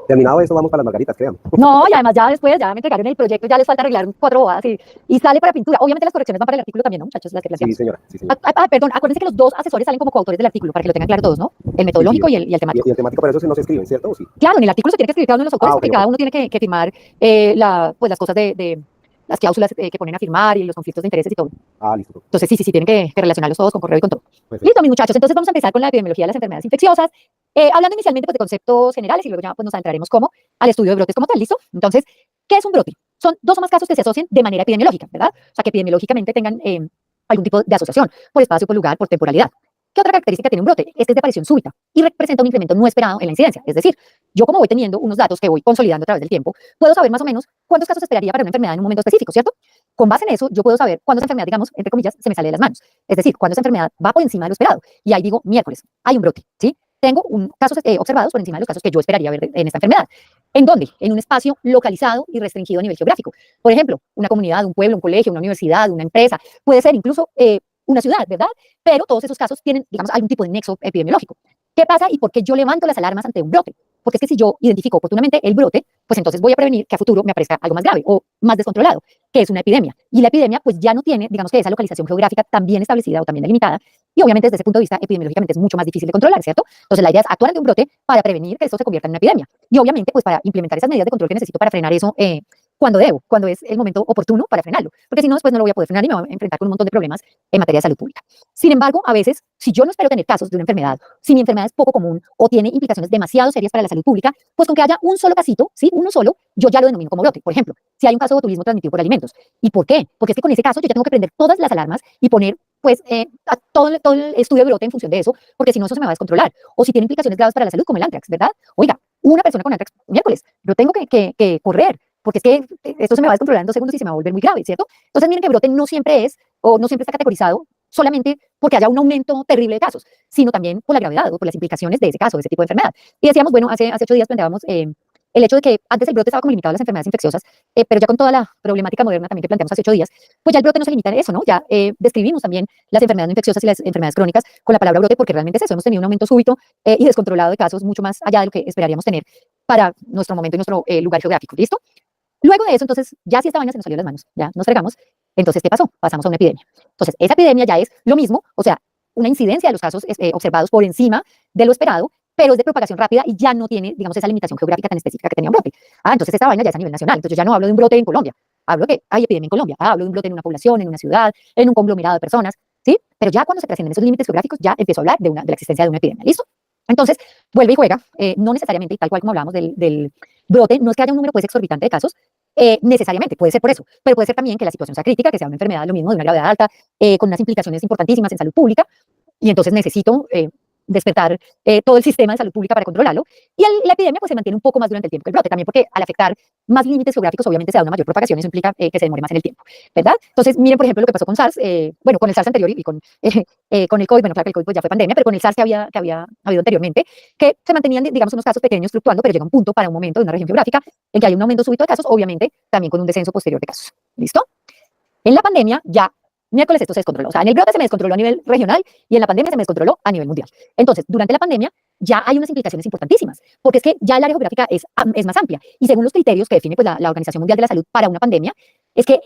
Terminado eso, vamos para las margaritas, créanme. No, y además ya después, ya me entregaron el proyecto, ya les falta arreglar 4 bodas y sale para pintura. Obviamente las correcciones van para el artículo también, ¿no, muchachos? Las que Sí, señora, sí, señora. Perdón, acuérdense que los 2 asesores salen como coautores del artículo, para que lo tengan claro todos, ¿no? El metodológico Sí, y el temático. y el temático, pero eso no se escribe, ¿cierto? ¿O sí? Claro, en el artículo se tiene que escribir cada uno de los autores, porque Ok, cada ok. uno tiene que firmar pues, las cosas de las cláusulas que ponen a firmar y los conflictos de intereses y todo. Listo. Entonces, sí, tienen que relacionarlos todos con correo y con todo. Perfecto. Listo, mis muchachos. Entonces, vamos a empezar con la epidemiología de las enfermedades infecciosas, hablando inicialmente pues, de conceptos generales y luego ya pues, nos adentraremos como al estudio de brotes como tal. ¿Listo? Entonces, ¿qué es un brote? Son 2 o más casos que se asocian de manera epidemiológica, ¿verdad? O sea, que epidemiológicamente tengan algún tipo de asociación por espacio, por lugar, por temporalidad. ¿Qué otra característica tiene un brote? Este es de aparición súbita y representa un incremento no esperado en la incidencia. Es decir, yo como voy teniendo unos datos que voy consolidando a través del tiempo, puedo saber más o menos cuántos casos esperaría para una enfermedad en un momento específico, ¿cierto? Con base en eso, yo puedo saber cuándo esa enfermedad, digamos, entre comillas, se me sale de las manos. Es decir, cuándo esa enfermedad va por encima de lo esperado. Y ahí digo, miércoles, hay un brote, ¿sí? Tengo casos observados por encima de los casos que yo esperaría ver en esta enfermedad. ¿En dónde? En un espacio localizado y restringido a nivel geográfico. Por ejemplo, una comunidad, un pueblo, un colegio, una universidad, una empresa, puede ser incluso una ciudad, ¿verdad? Pero todos esos casos tienen, digamos, algún tipo de nexo epidemiológico. ¿Qué pasa y por qué yo levanto las alarmas ante un brote? Porque es que si yo identifico oportunamente el brote, pues entonces voy a prevenir que a futuro me aparezca algo más grave o más descontrolado, que es una epidemia. Y la epidemia, pues ya no tiene, digamos que esa localización geográfica tan bien establecida o también delimitada. Y obviamente desde ese punto de vista, epidemiológicamente es mucho más difícil de controlar, ¿cierto? Entonces la idea es actuar ante un brote para prevenir que esto se convierta en una epidemia. Y obviamente, pues para implementar esas medidas de control que necesito para frenar eso cuando es el momento oportuno para frenarlo. Porque si no, después no lo voy a poder frenar y me voy a enfrentar con un montón de problemas en materia de salud pública. Sin embargo, a veces, si yo no espero tener casos de una enfermedad, si mi enfermedad es poco común o tiene implicaciones demasiado serias para la salud pública, pues con que haya un solo casito, ¿sí? Uno solo, yo ya lo denomino como brote. Por ejemplo, si hay un caso de botulismo transmitido por alimentos. ¿Y por qué? Porque es que con ese caso yo ya tengo que prender todas las alarmas y poner pues todo el estudio de brote en función de eso, porque si no eso se me va a descontrolar. O si tiene implicaciones graves para la salud, como el antrax, ¿verdad? Oiga, una persona con antrax miércoles, yo tengo que correr, porque es que esto se me va a descontrolar en 2 segundos y se me va a volver muy grave, ¿cierto? Entonces miren que brote no siempre es, o no siempre está categorizado solamente porque haya un aumento terrible de casos, sino también por la gravedad o por las implicaciones de ese caso, de ese tipo de enfermedad. Y decíamos, bueno, hace 8 días planteábamos el hecho de que antes el brote estaba como limitado a las enfermedades infecciosas, pero ya con toda la problemática moderna también que planteamos hace 8 días, pues ya el brote no se limita a eso, ¿no? Ya describimos también las enfermedades no infecciosas y las enfermedades crónicas con la palabra brote, porque realmente es eso, hemos tenido un aumento súbito y descontrolado de casos mucho más allá de lo que esperaríamos tener para nuestro momento y nuestro lugar geográfico, ¿listo? Luego de eso, entonces, ya si esta vaina se nos salió de las manos, ya nos fregamos, entonces, ¿qué pasó? Pasamos a una epidemia. Entonces, esa epidemia ya es lo mismo, o sea, una incidencia de los casos observados por encima de lo esperado, pero es de propagación rápida y ya no tiene, digamos, esa limitación geográfica tan específica que tenía un brote. Entonces esta vaina ya es a nivel nacional. Entonces yo ya no hablo de un brote en Colombia, hablo de que hay epidemia en Colombia, hablo de un brote en una población, en una ciudad, en un conglomerado de personas, ¿sí? Pero ya cuando se trascienden esos límites geográficos, ya empiezo a hablar de la existencia de una epidemia, ¿listo? Entonces, vuelve y juega, no necesariamente, y tal cual como hablábamos del brote, no es que haya un número pues exorbitante de casos, necesariamente, puede ser por eso, pero puede ser también que la situación sea crítica, que sea una enfermedad, lo mismo, de una gravedad alta, con unas implicaciones importantísimas en salud pública, y entonces necesito despertar todo el sistema de salud pública para controlarlo, y la epidemia pues se mantiene un poco más durante el tiempo que el brote, también porque al afectar más límites geográficos obviamente se da una mayor propagación, eso implica que se demore más en el tiempo, ¿verdad? Entonces miren por ejemplo lo que pasó con SARS, bueno, con el SARS anterior y con el COVID, bueno, claro que el COVID pues ya fue pandemia, pero con el SARS que había habido anteriormente, que se mantenían, digamos, unos casos pequeños fluctuando, pero llega un punto para un momento de una región geográfica en que hay un aumento súbito de casos, obviamente también con un descenso posterior de casos, ¿listo? En la pandemia ya miércoles esto se descontroló. O sea, en el brote se me descontroló a nivel regional y en la pandemia se me descontroló a nivel mundial. Entonces, durante la pandemia ya hay unas implicaciones importantísimas, porque es que ya el área geográfica es más amplia y según los criterios que define pues, la Organización Mundial de la Salud para una pandemia, es que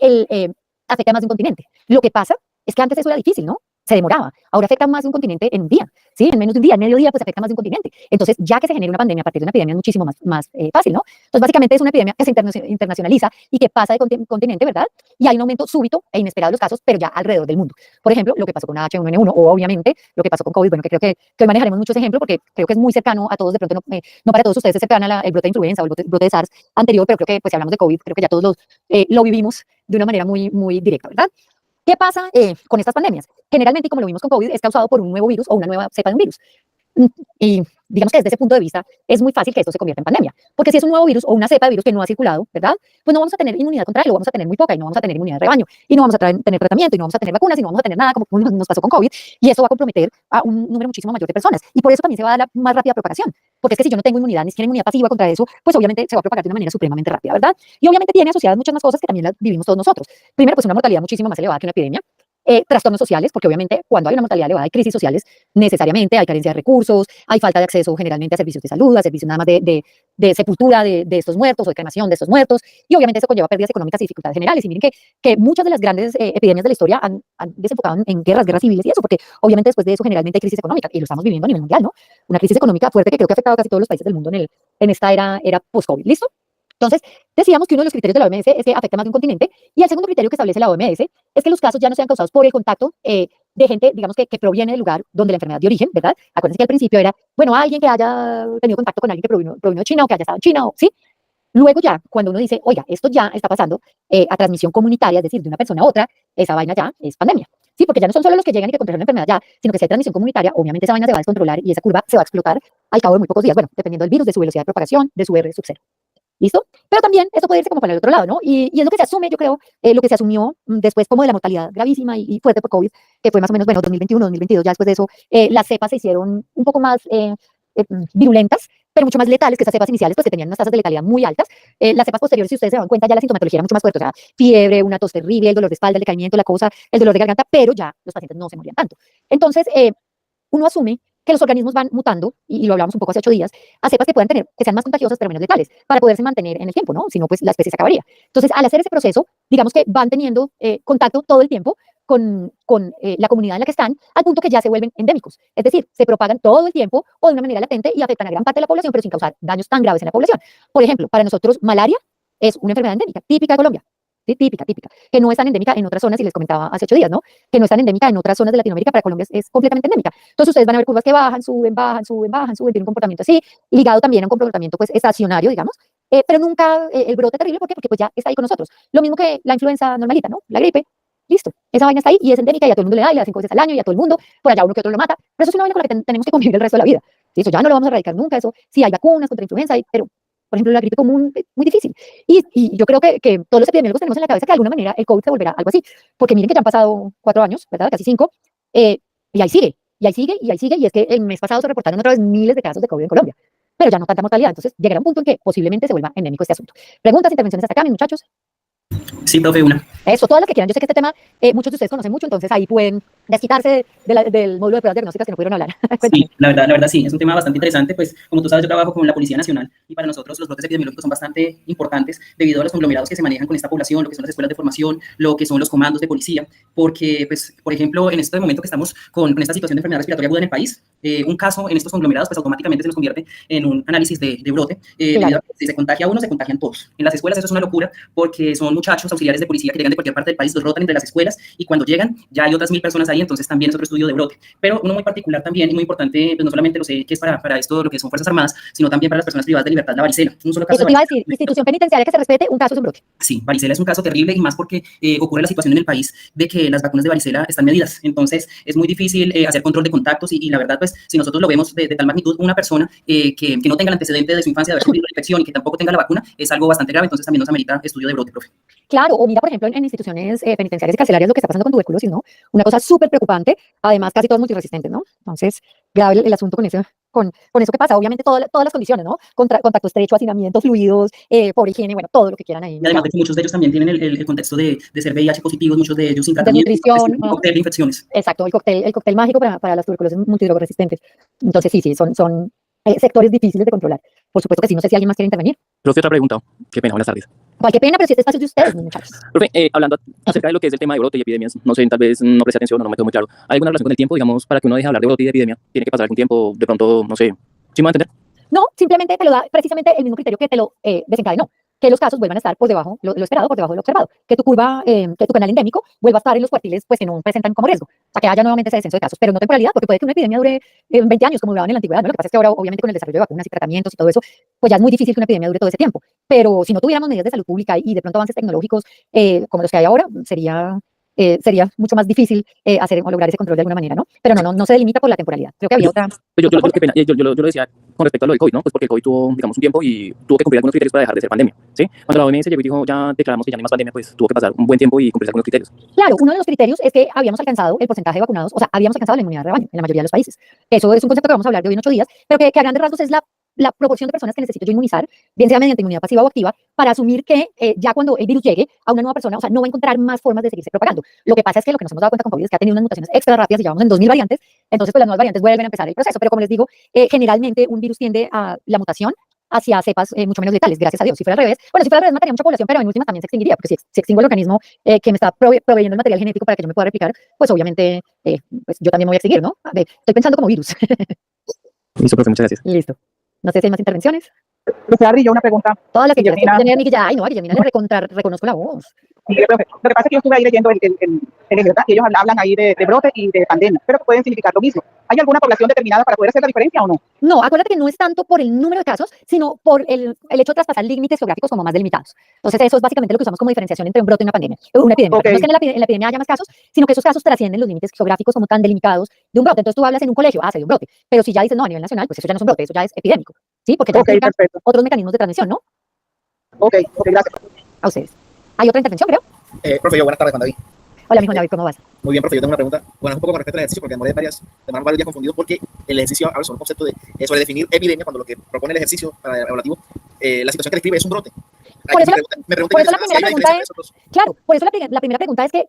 afecta a más de un continente. Lo que pasa es que antes eso era difícil, ¿no? Se demoraba. Ahora afecta más de un continente en un día, ¿sí? En menos de un día, en medio día, pues afecta más de un continente. Entonces, ya que se genera una pandemia a partir de una epidemia es muchísimo más fácil, ¿no? Entonces, básicamente es una epidemia que se internacionaliza y que pasa de continente, ¿verdad? Y hay un aumento súbito e inesperado de los casos, pero ya alrededor del mundo. Por ejemplo, lo que pasó con H1N1 o obviamente lo que pasó con COVID, bueno, que creo que hoy manejaremos muchos ejemplos porque creo que es muy cercano a todos, de pronto no para todos ustedes es cercana el brote de influenza o el brote de SARS anterior, pero creo que pues si hablamos de COVID, creo que ya todos lo vivimos de una manera muy directa, ¿verdad? ¿Qué pasa con estas pandemias? Generalmente, como lo vimos con COVID, es causado por un nuevo virus o una nueva cepa de un virus. Y digamos que desde ese punto de vista es muy fácil que esto se convierta en pandemia, porque si es un nuevo virus o una cepa de virus que no ha circulado, ¿verdad? Pues no vamos a tener inmunidad contra él, lo vamos a tener muy poca y no vamos a tener inmunidad de rebaño y no vamos a tener tratamiento y no vamos a tener vacunas y no vamos a tener nada como nos pasó con COVID y eso va a comprometer a un número muchísimo mayor de personas y por eso también se va a dar la más rápida propagación, porque es que si yo no tengo inmunidad, ni siquiera inmunidad pasiva contra eso, pues obviamente se va a propagar de una manera supremamente rápida, ¿verdad? Y obviamente tiene asociadas muchas más cosas que también las vivimos todos nosotros. Primero, pues una mortalidad muchísimo más elevada que una epidemia. trastornos sociales, porque obviamente cuando hay una mortalidad elevada hay crisis sociales, necesariamente hay carencia de recursos, hay falta de acceso generalmente a servicios de salud, a servicios nada más de sepultura de estos muertos o de cremación de estos muertos, y obviamente eso conlleva pérdidas económicas y dificultades generales. Y miren que muchas de las grandes epidemias de la historia han desenfocado en guerras civiles y eso, porque obviamente después de eso generalmente hay crisis económica, y lo estamos viviendo a nivel mundial, ¿no? Una crisis económica fuerte que creo que ha afectado a casi todos los países del mundo en esta era post-COVID. ¿Listo? Entonces, decíamos que uno de los criterios de la OMS es que afecta más de un continente, y el segundo criterio que establece la OMS es que los casos ya no sean causados por el contacto de gente, digamos, que proviene del lugar donde la enfermedad de origen, ¿verdad? Acuérdense que al principio era, bueno, alguien que haya tenido contacto con alguien que provino de China o que haya estado en China, ¿sí? Luego ya, cuando uno dice, oiga, esto ya está pasando a transmisión comunitaria, es decir, de una persona a otra, esa vaina ya es pandemia. Sí, porque ya no son solo los que llegan y que contraen la enfermedad ya, sino que si hay transmisión comunitaria, obviamente esa vaina se va a descontrolar y esa curva se va a explotar al cabo de muy pocos días, bueno, dependiendo del virus, de su velocidad de propagación, de su R sub 0. ¿Listo? Pero también eso puede irse como para el otro lado, ¿no? Y es lo que se asume, yo creo, lo que se asumió después como de la mortalidad gravísima y fuerte por COVID, que fue más o menos, bueno, 2021, 2022, ya después de eso, las cepas se hicieron un poco más virulentas, pero mucho más letales que esas cepas iniciales, pues que tenían unas tasas de letalidad muy altas. Las cepas posteriores, si ustedes se dan cuenta, ya la sintomatología era mucho más fuerte, o sea, fiebre, una tos terrible, el dolor de espalda, el decaimiento, la cosa, el dolor de garganta, pero ya los pacientes no se morían tanto. Entonces, uno asume que los organismos van mutando, y lo hablamos un poco hace 8 días, a cepas que puedan tener, que sean más contagiosas pero menos letales, para poderse mantener en el tiempo, ¿no? Si no, pues la especie se acabaría. Entonces, al hacer ese proceso, digamos que van teniendo contacto todo el tiempo con la comunidad en la que están, al punto que ya se vuelven endémicos. Es decir, se propagan todo el tiempo o de una manera latente y afectan a gran parte de la población, pero sin causar daños tan graves en la población. Por ejemplo, para nosotros, malaria es una enfermedad endémica, típica de Colombia. Sí, típica, que no es tan endémica en otras zonas, y les comentaba hace 8 días, ¿no? Que no es tan endémica en otras zonas de Latinoamérica, para Colombia es completamente endémica. Entonces ustedes van a ver curvas que bajan, suben, bajan, suben, bajan, suben, tiene un comportamiento así, ligado también a un comportamiento pues estacionario, digamos, pero nunca el brote terrible. ¿Por qué? Porque pues ya está ahí con nosotros. Lo mismo que la influenza normalita, ¿no? La gripe, listo. Esa vaina está ahí y es endémica y a todo el mundo le da y le da 5 veces al año y a todo el mundo, por allá uno que otro lo mata, pero eso es una vaina con la que tenemos que convivir el resto de la vida. ¿Sí? Eso ya no lo vamos a erradicar nunca, eso sí hay vacunas contra influenza, pero por ejemplo, la gripe común es muy difícil. Y yo creo que todos los epidemiólogos tenemos en la cabeza que de alguna manera el COVID se volverá algo así. Porque miren que ya han pasado 4 años, ¿verdad? Casi 5. Y ahí sigue, y ahí sigue, y ahí sigue. Y es que el mes pasado se reportaron otra vez miles de casos de COVID en Colombia. Pero ya no tanta mortalidad. Entonces llegará un punto en que posiblemente se vuelva endémico este asunto. Preguntas, intervenciones hasta acá, mis muchachos. Sí, profe, una. Eso, todas las que quieran. Yo sé que este tema muchos de ustedes conocen mucho, entonces ahí pueden desquitarse del módulo de pruebas diagnósticas que no pudieron hablar. Sí, la verdad sí, es un tema bastante interesante, pues como tú sabes yo trabajo con la Policía Nacional y para nosotros los brotes epidemiológicos son bastante importantes debido a los conglomerados que se manejan con esta población, lo que son las escuelas de formación, lo que son los comandos de policía, porque pues por ejemplo en este momento que estamos con esta situación de enfermedad respiratoria aguda en el país, un caso en estos conglomerados pues automáticamente se nos convierte en un análisis de brote, Claro. debido a que si se contagia uno, se contagian todos. En las escuelas eso es una locura porque son muchachos auxiliares de policía que llegan de cualquier parte del país, los rotan entre las escuelas y cuando llegan ya hay otras 1000 personas ahí, entonces también es otro estudio de brote. Pero uno muy particular también y muy importante, pues no solamente lo sé que es para esto, lo que son Fuerzas Armadas, sino también para las personas privadas de libertad, la varicela. Un solo caso Eso te iba a decir, institución penitenciaria que se respete, un caso es un brote. Sí, varicela es un caso terrible y más porque ocurre la situación en el país de que las vacunas de varicela están medidas. Entonces es muy difícil hacer control de contactos y la verdad, pues si nosotros lo vemos de tal magnitud, una persona que no tenga el antecedente de su infancia de haber sufrido la infección y que tampoco tenga la vacuna es algo bastante grave, entonces también nos amerita estudio de brote, profe. Claro, o mira, por ejemplo, en instituciones penitenciarias y carcelarias lo que está pasando con tuberculosis, ¿no? Una cosa súper preocupante, además casi todos multiresistentes, ¿no? Entonces, grave el asunto con eso que pasa. Obviamente todas las condiciones, ¿no? Contacto estrecho, hacinamiento, fluidos, pobre higiene, bueno, todo lo que quieran ahí. Y además de que muchos de ellos también tienen el contexto de ser VIH positivos, muchos de ellos sin De tratamiento, nutrición, un cóctel de infecciones. Exacto, el cóctel mágico para las tuberculosis multidrogoresistentes. Entonces, sí, son sectores difíciles de controlar. Por supuesto que sí, no sé si alguien más quiere intervenir. Profe, otra pregunta. Qué pena, buenas tardes. Cualquier pena, pero si este espacio es de ustedes, mis muchachos. Profe, hablando acerca de lo que es el tema de brote y epidemias, no sé, tal vez no presté atención o no me quedó muy claro. ¿Hay alguna relación con el tiempo, digamos, para que uno deje de hablar de brote y de epidemia? ¿Tiene que pasar algún tiempo, de pronto, no sé, ¿sí me va a entender? No, simplemente te lo da precisamente el mismo criterio que te lo desencadenó. Que los casos vuelvan a estar por debajo, lo esperado, por debajo de lo observado. Que tu curva, que tu canal endémico vuelva a estar en los cuartiles, pues que no presentan como riesgo. O sea, que haya nuevamente ese descenso de casos, pero no temporalidad, porque puede que una epidemia dure 20 años, como duraban en la antigüedad, ¿no? Lo que pasa es que ahora, obviamente, con el desarrollo de vacunas y tratamientos y todo eso, pues ya es muy difícil que una epidemia dure todo ese tiempo. Pero si no tuviéramos medidas de salud pública y de pronto avances tecnológicos como los que hay ahora, sería mucho más difícil hacer o lograr ese control de alguna manera, ¿no? Pero no se delimita por la temporalidad. Creo que había otra. Qué pena, yo lo decía con respecto a lo del COVID, ¿no? Pues porque el COVID tuvo, digamos, un tiempo y tuvo que cumplir algunos criterios para dejar de ser pandemia, ¿sí? Cuando la OMS llegó y dijo, ya declaramos que ya no hay más pandemia, pues tuvo que pasar un buen tiempo y cumplirse algunos criterios. Claro, uno de los criterios es que habíamos alcanzado el porcentaje de vacunados, o sea, habíamos alcanzado la inmunidad de rebaño en la mayoría de los países. Eso es un concepto que vamos a hablar de hoy en 8 días, pero que a grandes rasgos es la la proporción de personas que necesito yo inmunizar, bien sea mediante inmunidad pasiva o activa, para asumir que ya cuando el virus llegue a una nueva persona, o sea, no va a encontrar más formas de seguirse propagando. Lo que pasa es que lo que nos hemos dado cuenta con COVID es que ha tenido unas mutaciones extra rápidas y llevamos en 2000 variantes, entonces pues las nuevas variantes vuelven a empezar el proceso, pero como les digo, generalmente un virus tiende a la mutación hacia cepas mucho menos letales, gracias a Dios. Si fuera al revés, bueno, si fuera al revés mataría mucha población, pero en últimas también se extinguiría, porque si se extingue el organismo que me está proveyendo el material genético para que yo me pueda replicar, pues obviamente pues yo también me voy a extinguir, ¿no? A ver, estoy pensando como virus. Listo, profe, muchas gracias. Listo. No sé si hay más intervenciones. Profesora Ardillo, una pregunta. Todas las que quieras. Guillermina. Guillermina, ay, no, a Guillermina le reconozco la voz. Sí, profe. Lo que pasa es que yo estuve ahí leyendo el ¿verdad? Y ellos hablan ahí de brote y de pandemia, pero que pueden significar lo mismo. ¿Hay alguna población determinada para poder hacer la diferencia o no? No, acuérdate que no es tanto por el número de casos, sino por el hecho de traspasar límites geográficos como más delimitados. Entonces, eso es básicamente lo que usamos como diferenciación entre un brote y una pandemia, una epidemia. Okay. No es que en la epidemia haya más casos, sino que esos casos trascienden los límites geográficos como tan delimitados de un brote. Entonces, tú hablas en un colegio, se dio un brote. Pero si ya dices, no, a nivel nacional, pues eso ya no es un brote, eso ya es epidémico. ¿Sí? Porque ya Ok, implica perfecto. otros mecanismos de transmisión, ¿no? Ok, gracias. A ustedes. ¿Hay otra intervención, creo? Profe, buenas tardes, Juan David. Hola, mi Juan David, ¿cómo vas? Muy bien, profe, yo tengo una pregunta. Bueno, es un poco con respecto al ejercicio, porque demoré varios días confundido, porque el ejercicio habla sobre un concepto sobre definir epidemia, cuando lo que propone el ejercicio para evaluativo, la situación que describe es un brote. Por eso Me pregunto por eso la si primera hay una pregunta diferencia entre es, esos dos. claro, por eso la primera pregunta es que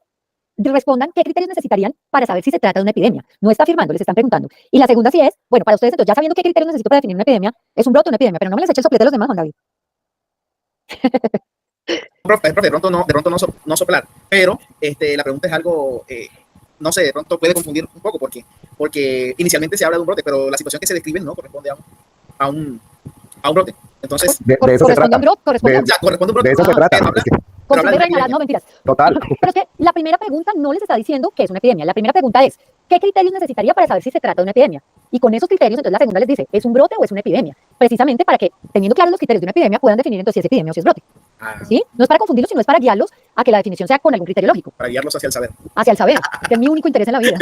respondan qué criterios necesitarían para saber si se trata de una epidemia. No está afirmando, les están preguntando. Y la segunda sí es, bueno, para ustedes entonces, ya sabiendo qué criterios necesito para definir una epidemia, es un brote o una epidemia, pero no me les eche el soplete a los demás, Juan David. Profe, de pronto no soplar, pero la pregunta es algo, no sé, de pronto puede confundir un poco, porque inicialmente se habla de un brote, pero la situación que se describe no corresponde a un brote. Entonces, De eso se Corresponde a trata. un brote, corresponde a un ya corresponde a un brote. De eso se trata. Pero habla- Es que, pero habla de Consume una reina, no mentiras. total. Pero es que la primera pregunta no les está diciendo que es una epidemia. La primera pregunta es, ¿qué criterios necesitaría para saber si se trata de una epidemia? Y con esos criterios, entonces la segunda les dice, ¿es un brote o es una epidemia? Precisamente para que, teniendo claros los criterios de una epidemia, puedan definir entonces si es epidemia o si es brote. ¿Sí? No es para confundirlos, sino es para guiarlos a que la definición sea con algún criterio lógico, para guiarlos hacia el saber. hacia el saber, que es mi único interés en la vida.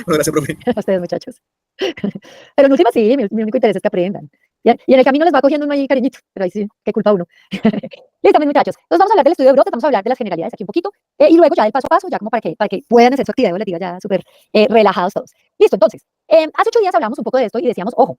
Bueno, gracias, profe. A ustedes, muchachos. Pero en última, sí, mi único interés es que aprendan. Y en el camino les va cogiendo uno ahí cariñito, pero ahí sí, qué culpa uno. Listo, mis muchachos. Entonces vamos a hablar del estudio de brotes, vamos a hablar de las generalidades aquí un poquito, y luego ya del paso a paso, ya como para que puedan hacer su actividad evaluativa ya súper relajados todos. Listo, entonces, hace 8 días hablamos un poco de esto y decíamos, ojo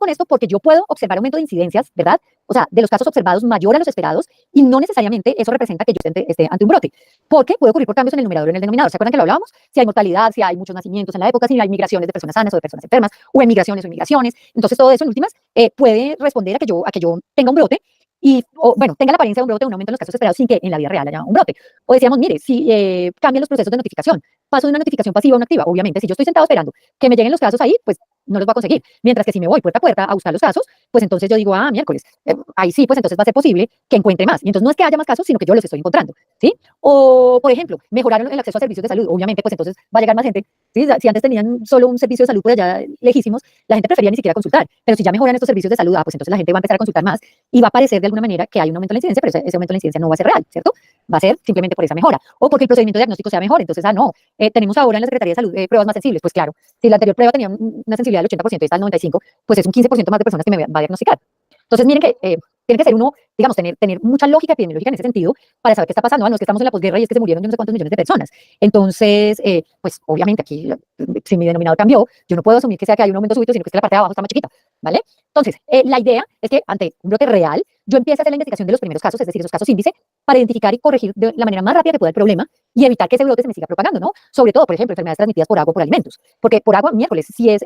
con esto porque yo puedo observar aumento de incidencias, ¿verdad? O sea, de los casos observados mayor a los esperados y no necesariamente eso representa que yo esté ante un brote, porque puede ocurrir por cambios en el numerador y en el denominador. ¿Se acuerdan que lo hablábamos? Si hay mortalidad, si hay muchos nacimientos en la época, si hay migraciones de personas sanas o de personas enfermas, o emigraciones o inmigraciones. Entonces, todo eso en últimas puede responder a que yo tenga un brote y, bueno, tenga la apariencia de un brote, un aumento en los casos esperados sin que en la vida real haya un brote. O decíamos, mire, si cambian los procesos de notificación, paso de una notificación pasiva a una activa. Obviamente, si yo estoy sentado esperando que me lleguen los casos ahí, pues no los va a conseguir. Mientras que si me voy puerta a puerta a buscar los casos, pues entonces yo digo, miércoles, ahí sí, pues entonces va a ser posible que encuentre más. Y entonces no es que haya más casos, sino que yo los estoy encontrando, ¿sí? O, por ejemplo, mejoraron el acceso a servicios de salud. Obviamente, pues entonces va a llegar más gente, ¿sí? Si antes tenían solo un servicio de salud por allá lejísimos, la gente prefería ni siquiera consultar. Pero si ya mejoran estos servicios de salud, pues entonces la gente va a empezar a consultar más y va a parecer de alguna manera que hay un aumento en la incidencia, pero ese aumento en la incidencia no va a ser real, ¿cierto? Va a ser simplemente por esa mejora. O porque el procedimiento diagnóstico sea mejor. Entonces, no, tenemos ahora en la Secretaría de Salud pruebas más sensibles. Pues claro, si la anterior prueba tenía una sensibilidad del 80% y está al 95%, pues es un 15% más de personas que me va a diagnosticar. Entonces, miren que tiene que ser uno, digamos, tener mucha lógica epidemiológica en ese sentido para saber qué está pasando. No es que estamos en la posguerra y es que se murieron yo no sé cuántos millones de personas. Entonces, pues obviamente aquí, si mi denominador cambió, yo no puedo asumir que sea que hay un aumento súbito, sino que es que la parte de abajo está más chiquita, ¿vale? Entonces, la idea es que ante un brote real, yo empiece a hacer la investigación de los primeros casos, es decir, esos casos índice, para identificar y corregir de la manera más rápida que pueda el problema y evitar que ese brote se me siga propagando, ¿no? Sobre todo, por ejemplo, enfermedades transmitidas por agua o por alimentos. Porque por agua, miércoles, si es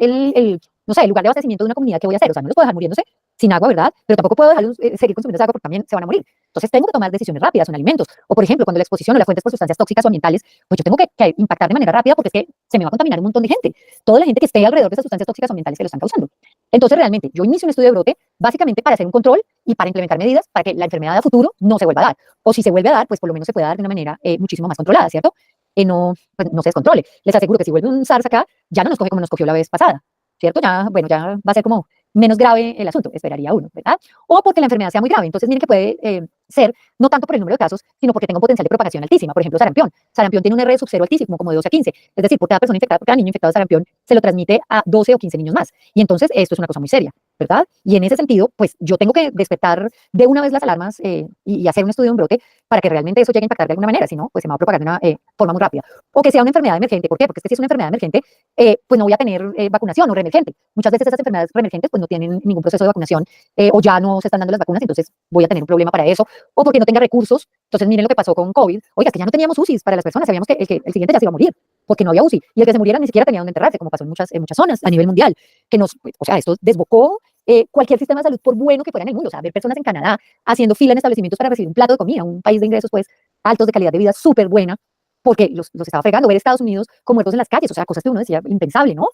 no sé, el lugar de abastecimiento de una comunidad, ¿qué voy a hacer? O sea, no los puedo dejar muriéndose sin agua, ¿verdad? Pero tampoco puedo dejarlos seguir consumiendo esa agua porque también se van a morir. Entonces tengo que tomar decisiones rápidas en alimentos. O, por ejemplo, cuando la exposición o las fuentes por sustancias tóxicas o ambientales, pues yo tengo que impactar de manera rápida porque es que se me va a contaminar un montón de gente. Toda la gente que esté alrededor de esas sustancias tóxicas o ambientales que lo están causando. Entonces, realmente, yo inicio un estudio de brote básicamente para hacer un control y para implementar medidas para que la enfermedad a futuro no se vuelva a dar. O si se vuelve a dar, pues por lo menos se pueda dar de una manera muchísimo más controlada, ¿cierto? Pues, no se descontrole. Les aseguro que si vuelve un SARS acá, ya no nos coge como nos cogió la vez pasada, ¿cierto? Ya, bueno, ya va a ser como menos grave el asunto, esperaría uno, ¿verdad? O porque la enfermedad sea muy grave. Entonces, miren que puede ser no tanto por el número de casos, sino porque tenga un potencial de propagación altísima. Por ejemplo, sarampión. Sarampión tiene un R sub 0 altísimo, como de 12 a 15. Es decir, por cada persona infectada, por cada niño infectado de sarampión, se lo transmite a 12 o 15 niños más. Y entonces, esto es una cosa muy seria. ¿verdad? Y en ese sentido, pues yo tengo que despertar de una vez las alarmas y hacer un estudio de un brote para que realmente eso llegue a impactar de alguna manera, si no, pues se me va a propagar de una forma muy rápida. O que sea una enfermedad emergente. ¿Por qué? Porque es que si es una enfermedad emergente, pues no voy a tener vacunación o reemergente. Muchas veces esas enfermedades reemergentes pues no tienen ningún proceso de vacunación o ya no se están dando las vacunas, entonces voy a tener un problema para eso. O porque no tenga recursos. Entonces miren lo que pasó con COVID. Oiga, es que ya no teníamos UCIs para las personas, sabíamos que el siguiente ya se iba a morir porque no había UCI. Y el que se muriera ni siquiera tenía dónde enterrarse, como pasó en muchas zonas a nivel mundial, que nos, o sea, esto desbocó cualquier sistema de salud, por bueno que fuera en el mundo. O sea, ver personas en Canadá haciendo fila en establecimientos para recibir un plato de comida, un país de ingresos, pues, altos, de calidad de vida súper buena, porque los estaba fregando, ver Estados Unidos con muertos en las calles, o sea, cosas que uno decía impensable, ¿no?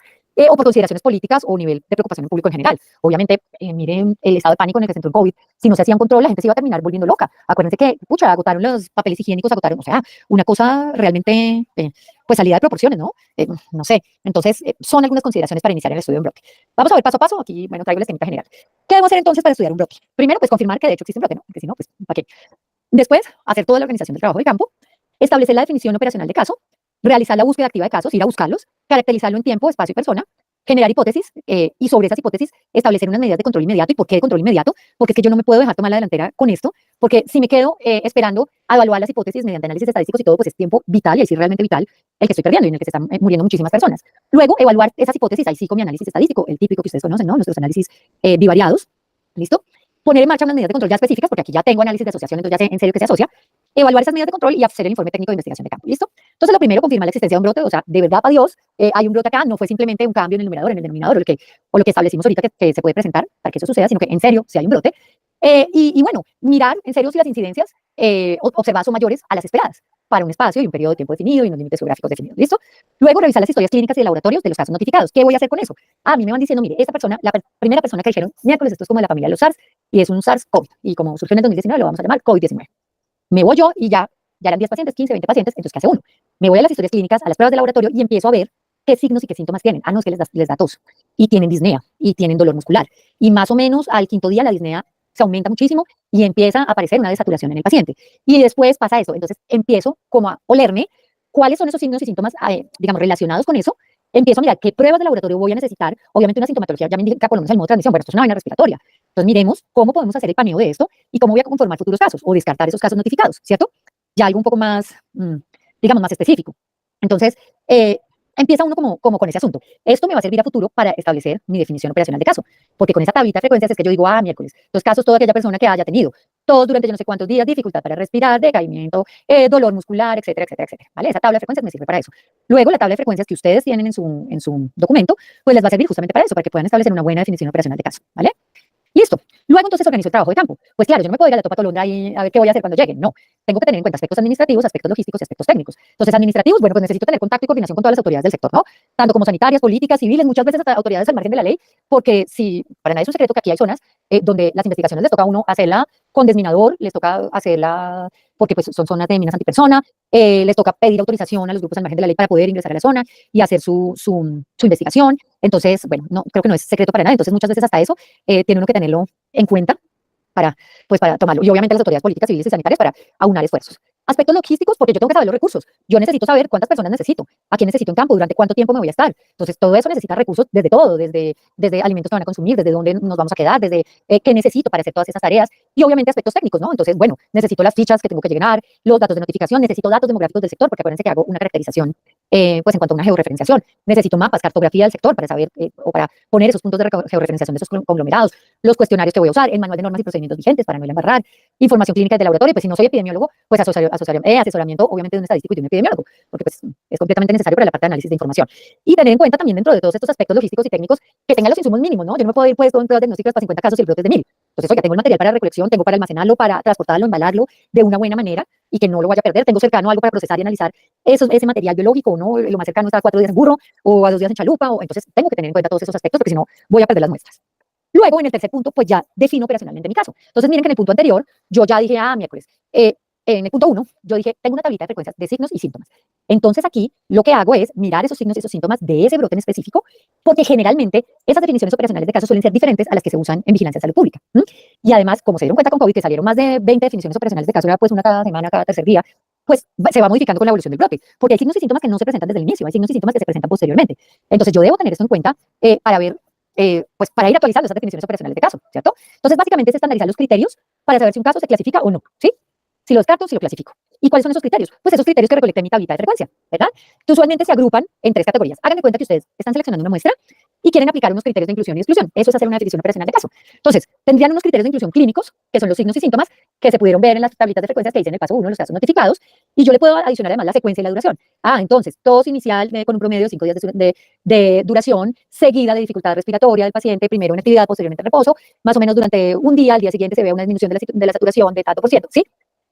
O por consideraciones políticas o nivel de preocupación en público en general. Obviamente, miren el estado de pánico en el que se entró el COVID. Si no se hacía un control, la gente se iba a terminar volviendo loca. Acuérdense que, pucha, agotaron los papeles higiénicos, agotaron, o sea, una cosa realmente, pues, salida de proporciones, ¿no? No sé. Entonces, son algunas consideraciones para iniciar el estudio de un brote. Vamos a ver paso a paso. Aquí, bueno, traigo el esquema general. ¿Qué debo hacer entonces para estudiar un brote? Primero, pues, confirmar que de hecho existe un brote, ¿no? Porque si no, pues, ¿para qué? Después, hacer toda la organización del trabajo de campo, establecer la definición operacional de caso, realizar la búsqueda activa de casos, ir a buscarlos, caracterizarlo en tiempo, espacio y persona, generar hipótesis y sobre esas hipótesis establecer unas medidas de control inmediato. ¿Y por qué de control inmediato? Porque es que yo no me puedo dejar tomar la delantera con esto, porque si me quedo esperando a evaluar las hipótesis mediante análisis estadísticos y todo, pues es tiempo vital, y es realmente vital el que estoy perdiendo y en el que se están muriendo muchísimas personas. Luego, evaluar esas hipótesis, ahí sí con mi análisis estadístico, el típico que ustedes conocen, ¿no? Nuestros análisis bivariados, ¿listo? Poner en marcha unas medidas de control ya específicas, porque aquí ya tengo análisis de asociación, entonces ya sé en serio que se asocia. Evaluar esas medidas de control y hacer el informe técnico de investigación de campo, ¿listo? Entonces, lo primero, confirmar la existencia de un brote, o sea, de verdad, para Dios, hay un brote acá, no fue simplemente un cambio en el numerador, en el denominador, o lo que establecimos ahorita que se puede presentar para que eso suceda, sino que en serio, si hay un brote. Y bueno, mirar en serio si las incidencias observadas son mayores a las esperadas para un espacio y un periodo de tiempo definido y unos límites geográficos definidos, ¿listo? Luego, revisar las historias clínicas y de laboratorios de los casos notificados. ¿Qué voy a hacer con eso? A mí me van diciendo, mire, esta persona, la primera persona que dijeron, miércoles, esto es como de la familia de los SARS, y es un SARS-CoV, y como surgió en el 2019, lo vamos a llamar COVID-19. Me voy yo y ya eran 10 pacientes, 15, 20 pacientes, entonces, ¿qué hace uno? Me voy a las historias clínicas, a las pruebas de laboratorio y empiezo a ver qué signos y qué síntomas tienen. Ah, no, es que les da tos, y tienen disnea, y tienen dolor muscular. Y más o menos al quinto día la disnea se aumenta muchísimo y empieza a aparecer una desaturación en el paciente. Y después pasa eso. Entonces empiezo como a olerme cuáles son esos signos y síntomas, digamos, relacionados con eso. Empiezo a mirar qué pruebas de laboratorio voy a necesitar. Obviamente una sintomatología ya me indica por lo menos el modo de transmisión. Bueno, esto es una vaina respiratoria. Entonces miremos cómo podemos hacer el paneo de esto y cómo voy a conformar futuros casos o descartar esos casos notificados, ¿cierto? Ya algo un poco más, digamos, más específico. Entonces, empieza uno como con ese asunto. Esto me va a servir a futuro para establecer mi definición operacional de caso, porque con esa tablita de frecuencias es que yo digo, miércoles, los casos, toda aquella persona que haya tenido, todos durante yo no sé cuántos días, dificultad para respirar, decaimiento, dolor muscular, etcétera, etcétera, etcétera, ¿vale? Esa tabla de frecuencias me sirve para eso. Luego, la tabla de frecuencias que ustedes tienen en su documento, pues les va a servir justamente para eso, para que puedan establecer una buena definición operacional de caso, ¿vale? Listo. Luego entonces organizo el trabajo de campo. Pues claro, yo no me puedo ir a la topa tolondra y a ver qué voy a hacer cuando lleguen. No, tengo que tener en cuenta aspectos administrativos, aspectos logísticos y aspectos técnicos. Entonces, administrativos, bueno, pues necesito tener contacto y coordinación con todas las autoridades del sector, ¿no? Tanto como sanitarias, políticas, civiles, muchas veces hasta autoridades al margen de la ley, porque si, para nadie es un secreto que aquí hay zonas donde las investigaciones les toca a uno hacerla con desminador, les toca hacerla porque pues son zonas de minas antipersona, les toca pedir autorización a los grupos al margen de la ley para poder ingresar a la zona y hacer su investigación. Entonces, bueno, no, creo que no es secreto para nadie. Entonces, muchas veces hasta eso tiene uno que tenerlo en cuenta para tomarlo. Y obviamente las autoridades políticas, civiles y sanitarias para aunar esfuerzos. Aspectos logísticos, porque yo tengo que saber los recursos. Yo necesito saber cuántas personas necesito, a quién necesito en campo, durante cuánto tiempo me voy a estar. Entonces, todo eso necesita recursos desde todo, desde alimentos que van a consumir, desde dónde nos vamos a quedar, desde qué necesito para hacer todas esas tareas. Y obviamente aspectos técnicos, ¿no? Entonces, bueno, necesito las fichas que tengo que llenar, los datos de notificación, necesito datos demográficos del sector, porque acuérdense que hago una caracterización, pues en cuanto a una georreferenciación. Necesito mapas, cartografía del sector para saber o para poner esos puntos de georreferenciación de esos conglomerados, los cuestionarios que voy a usar, el manual de normas y procedimientos vigentes para no embarrar, información clínica de laboratorio, pues si no soy epidemiólogo, pues asesoramiento obviamente de un estadístico y de un epidemiólogo, porque pues es completamente necesario para la parte de análisis de información. Y tener en cuenta también dentro de todos estos aspectos logísticos y técnicos que tengan los insumos mínimos, ¿no? Yo no me puedo ir pues con pruebas diagnósticas para 50 casos y el brote es de 1000. Entonces, oiga, tengo el material para recolección, tengo para almacenarlo, para transportarlo, embalarlo de una buena manera y que no lo vaya a perder. Tengo cercano algo para procesar y analizar ese material biológico, ¿no? Lo más cercano está a 4 días en burro o a 2 días en chalupa, o entonces tengo que tener en cuenta todos esos aspectos porque si no voy a perder las muestras. Luego, en el tercer punto, pues ya defino operacionalmente mi caso. Entonces, miren que en el punto anterior yo ya dije, miércoles, en el punto 1, yo dije, tengo una tablita de frecuencias de signos y síntomas. Entonces aquí lo que hago es mirar esos signos y esos síntomas de ese brote en específico, porque generalmente esas definiciones operacionales de casos suelen ser diferentes a las que se usan en vigilancia de salud pública. Y además, como se dieron cuenta con COVID, que salieron más de 20 definiciones operacionales de casos, era pues una cada semana, cada tercer día, pues se va modificando con la evolución del brote, porque hay signos y síntomas que no se presentan desde el inicio, hay signos y síntomas que se presentan posteriormente. Entonces yo debo tener esto en cuenta para ver pues para ir actualizando esas definiciones operacionales de caso, ¿cierto? Entonces, básicamente es estandarizar los criterios para saber si un caso se clasifica o no, ¿sí? Si lo descarto, si lo clasifico. ¿Y cuáles son esos criterios? Pues esos criterios que recolecté en mi tablita de frecuencia, ¿verdad? Que usualmente se agrupan en 3 categorías. Hagan de cuenta que ustedes están seleccionando una muestra y quieren aplicar unos criterios de inclusión y exclusión. Eso es hacer una definición operacional de caso. Entonces, tendrían unos criterios de inclusión clínicos, que son los signos y síntomas que se pudieron ver en las tablitas de frecuencias que dicen el caso 1, los casos notificados, y yo le puedo adicionar además la secuencia y la duración. Entonces, tos inicial con un promedio de 5 días de duración, seguida de dificultad respiratoria del paciente, primero en actividad, posteriormente en reposo, más o menos durante un día, al día siguiente se ve una disminución de la saturación de tanto por ciento, ¿sí?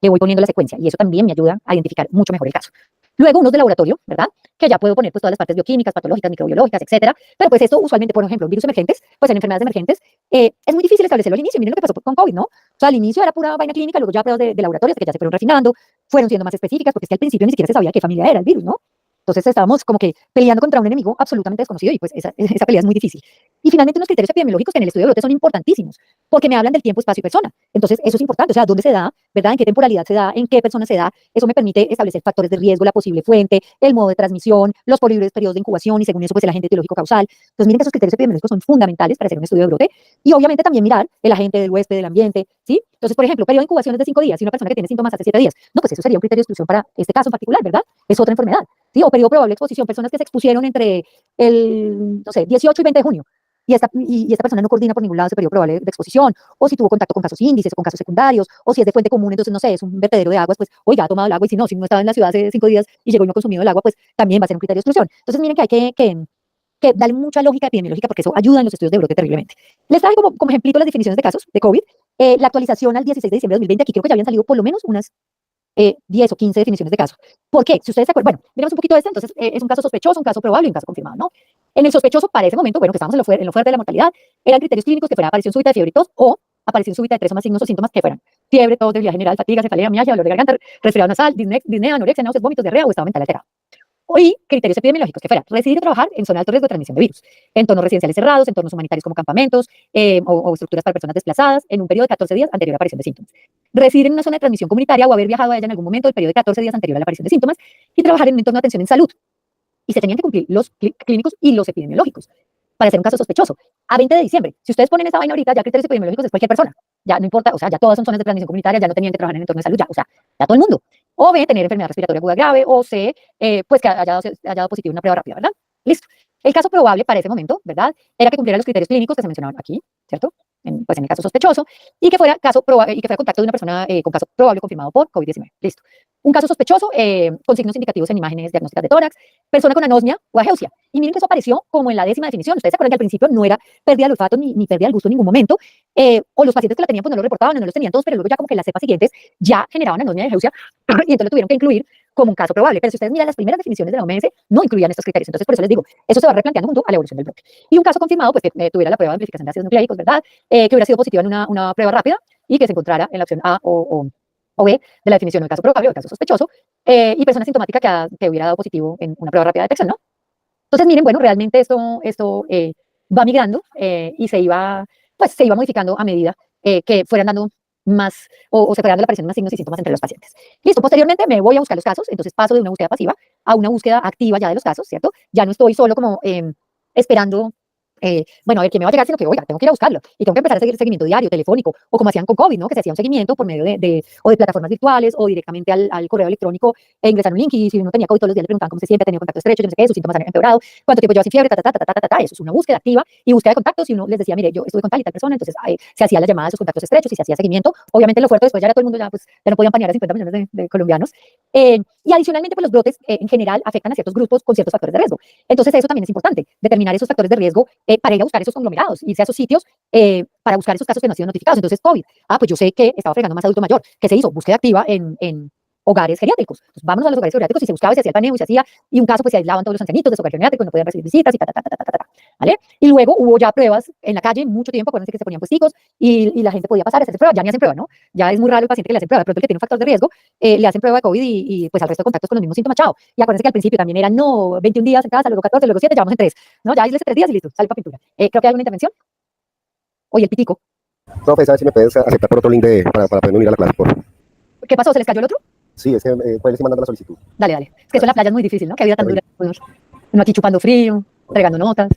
Le voy poniendo la secuencia y eso también me ayuda a identificar mucho mejor el caso. Luego unos de laboratorio, ¿verdad? Que ya puedo poner pues todas las partes bioquímicas, patológicas, microbiológicas, etcétera. Pero pues esto usualmente, por ejemplo, virus emergentes, pues en enfermedades emergentes, es muy difícil establecerlo al inicio. Miren lo que pasó con COVID, ¿no? O sea, al inicio era pura vaina clínica, luego ya pruebas de laboratorio, hasta que ya se fueron refinando, fueron siendo más específicas, porque es que al principio ni siquiera se sabía qué familia era el virus, ¿no? Entonces estábamos como que peleando contra un enemigo absolutamente desconocido y pues esa pelea es muy difícil. Y finalmente unos criterios epidemiológicos que en el estudio de brotes son importantísimos, porque me hablan del tiempo, espacio y persona. Entonces eso es importante, o sea, dónde se da, ¿verdad? En qué temporalidad se da, en qué persona se da. Eso me permite establecer factores de riesgo, la posible fuente, el modo de transmisión, los posibles periodos de incubación y según eso pues el agente etiológico causal. Entonces miren que esos criterios epidemiológicos son fundamentales para hacer un estudio de brote y obviamente también mirar el agente del huésped, del ambiente, ¿sí? Entonces, por ejemplo, periodo de incubación es de 5 días y una persona que tiene síntomas hace 7 días. No, pues eso sería un criterio de exclusión para este caso en particular, ¿verdad? Es otra enfermedad. ¿Sí? O periodo probable de exposición, personas que se expusieron entre el, no sé, 18 y 20 de junio, y esta persona no coordina por ningún lado ese periodo probable de exposición, o si tuvo contacto con casos índices o con casos secundarios, o si es de fuente común, entonces, no sé, es un vertedero de aguas, pues, oiga, ha tomado el agua, y si no estaba en la ciudad hace 5 días y llegó y no ha consumido el agua, pues, también va a ser un criterio de exclusión. Entonces, miren que hay que darle mucha lógica epidemiológica porque eso ayuda en los estudios de brote terriblemente. Les traje como ejemplito las definiciones de casos de COVID, la actualización al 16 de diciembre de 2020, aquí creo que ya habían salido por lo menos unas 10 o 15 definiciones de caso. ¿Por qué? Si ustedes se acuerdan, bueno, miremos un poquito de esto, entonces es un caso sospechoso, un caso probable y un caso confirmado, ¿no? En el sospechoso, para ese momento, bueno, que estábamos en lo fuerte de la mortalidad, eran criterios clínicos que fuera aparición súbita de fiebre y tos o aparición súbita de 3 o más signos o síntomas que fueran fiebre, tos, debilidad general, fatiga, cefalea, mialgia, dolor de garganta, resfriado nasal, disnea, anorexia, náuseas, vómitos, diarrea o estado mental alterado. Y criterios epidemiológicos que fueran residir o trabajar en zona de alto riesgo de transmisión de virus, entornos residenciales cerrados, entornos humanitarios como campamentos o estructuras para personas desplazadas en un periodo de 14 días anterior a la aparición de síntomas. Residir en una zona de transmisión comunitaria o haber viajado a ella en algún momento del periodo de 14 días anterior a la aparición de síntomas y trabajar en un entorno de atención en salud. Y se tenían que cumplir los clínicos y los epidemiológicos para hacer un caso sospechoso. A 20 de diciembre, si ustedes ponen esa vaina ahorita, ya criterios epidemiológicos es cualquier persona. Ya no importa, o sea, ya todas son zonas de transmisión comunitaria, ya no tenían que trabajar en entorno de salud, ya, o sea, ya todo el mundo. O B, tener enfermedad respiratoria aguda grave, o C, pues que haya dado positivo en una prueba rápida, ¿verdad? Listo. El caso probable para ese momento, ¿verdad? Era que cumpliera los criterios clínicos que se mencionaban aquí, ¿cierto? Pues en el caso sospechoso, y que fuera caso probable, y que fuera contacto de una persona con caso probable confirmado por COVID-19. Listo. Un caso sospechoso con signos indicativos en imágenes diagnósticas de tórax, persona con anosmia o ageusia. Y miren que eso apareció como en la 10ª definición. Ustedes se acuerdan que al principio no era pérdida del olfato ni pérdida del gusto en ningún momento, o los pacientes que la tenían pues no lo reportaban, no los tenían todos, pero luego ya como que en las cepas siguientes ya generaban anosmia y ageusia, y entonces lo tuvieron que incluir como un caso probable. Pero si ustedes miran las primeras definiciones de la OMS, no incluían estos criterios. Entonces, por eso les digo, eso se va replanteando junto a la evolución del brote. Y un caso confirmado, pues que tuviera la prueba de amplificación de ácidos nucleicos, ¿verdad? Que hubiera sido positiva en una prueba rápida y que se encontrara en la opción A o B de la definición del caso probable o del caso sospechoso, y persona sintomática que hubiera dado positivo en una prueba rápida de detección, ¿no? Entonces, miren, bueno, realmente esto va migrando y se iba modificando a medida que fueran dando más o se fueran dando la aparición de más signos y síntomas entre los pacientes. Listo, posteriormente me voy a buscar los casos, entonces paso de una búsqueda pasiva a una búsqueda activa ya de los casos, ¿cierto? Ya no estoy solo como esperando, bueno, a ver quién me va a llegar, sino que, oiga, tengo que ir a buscarlo y tengo que empezar a seguir seguimiento diario, telefónico, o como hacían con COVID, ¿no? Que se hacía un seguimiento por medio de plataformas virtuales o directamente al correo electrónico e ingresar un link y si uno tenía COVID todos los días le preguntaban cómo se siente, tenía contacto estrecho, yo no sé qué, sus síntomas han empeorado, cuánto tiempo lleva sin fiebre, eso es una búsqueda activa y búsqueda de contactos y uno les decía, mire, yo estuve con tal y tal persona, entonces se hacía la llamada de sus contactos estrechos y se hacía seguimiento, obviamente lo fuerte después ya era todo el mundo, ya no podían panear a 50 millones de colombianos, y adicionalmente pues los brotes en general afectan a ciertos grupos con ciertos factores de riesgo, entonces eso también es importante, determinar esos factores de riesgo para ir a buscar esos conglomerados, irse a esos sitios para buscar esos casos que no han sido notificados. Entonces, COVID, pues yo sé que estaba fregando más adulto mayor. ¿Qué se hizo? Búsqueda activa en hogares geriátricos. Entonces, vámonos a los hogares geriátricos y se buscaba y se hacía el paneo y se hacía, y un caso pues se aislaban todos los ancianitos de su hogar geriátrico, no podían recibir visitas y ¿vale? Y luego hubo ya pruebas en la calle, mucho tiempo, acuérdense que se ponían puesticos y la gente podía pasar a hacerse prueba, ya ni hacen prueba, ¿no? Ya es muy raro el paciente que le hacen prueba, de pronto el que tiene un factor de riesgo, le hacen prueba de COVID y pues al resto de contactos con los mismos síntomas, chao. Y acuérdense que al principio también eran, no, 21 días en casa, luego 14, luego 7, llevamos en 3, ¿no? Ya aíslese 3 días y listo, sale para pintura. Creo que hay alguna intervención. Oye, el pitico. Profe, ¿sabes si me puedes aceptar por otro link para poder unir a la clase? ¿Qué pasó? ¿Se les cayó el otro? Sí, es que pues le estoy mandando la solicitud. Dale. Es que eso en la playa es muy difícil, ¿no? Que vida tan dura. Uno aquí chupando frío, entregando notas.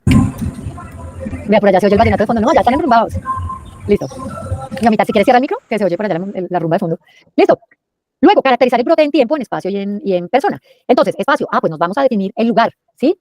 Vea, por allá se oye el vallenato de fondo. No, ya están enrumbados. Listo. Y a mitad, si quieres cierra el micro, que se oye por allá la rumba de fondo. Listo. Luego, caracterizar el brote en tiempo, en espacio y en persona. Entonces, espacio, pues nos vamos a definir el lugar, ¿sí?